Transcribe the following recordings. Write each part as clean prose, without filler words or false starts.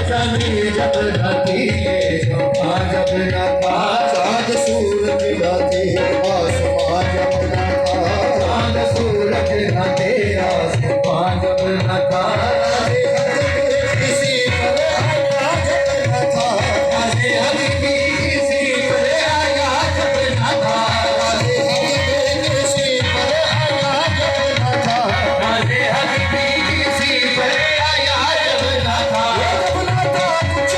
चांदनी जब ढलती है आसमां जब न था, चांद सूरज ढलते आसमां जब न था, चांद सूरज ढलते आसमां जब न था, किसी पर आया जब न था, किसी पर आया जब न था, किसी पर आया जब न था, किसी पर आया जब न था, जब न था कुछ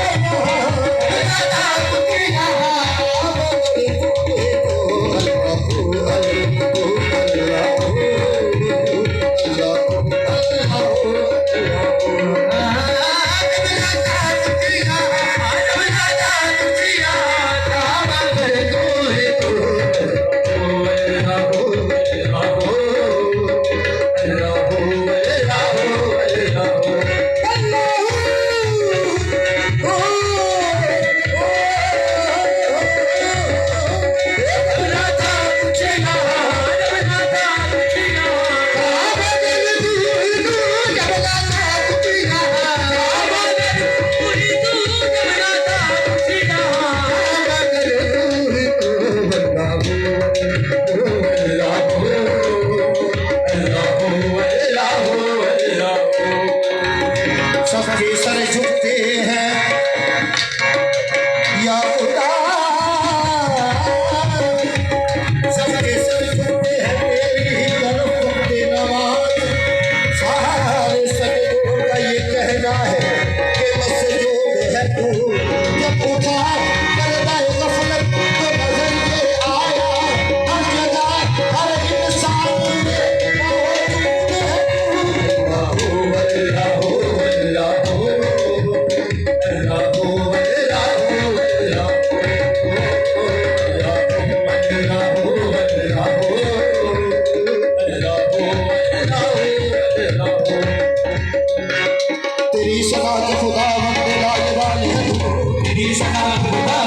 सबके सर झुकते हैं या खुदा, सबके सर झुकते हैं तेरी ही तरफ झुकते नवाज, सारे सजदों का ये कहना है कि बस जो है तू, जब उठा पर्दा गफलत तो नजर ये आया, हर जगह हर इंसान में मौजूद है तू। तेरी सना के खुदा बंदे लाजवाब है, तेरी सना के खुदा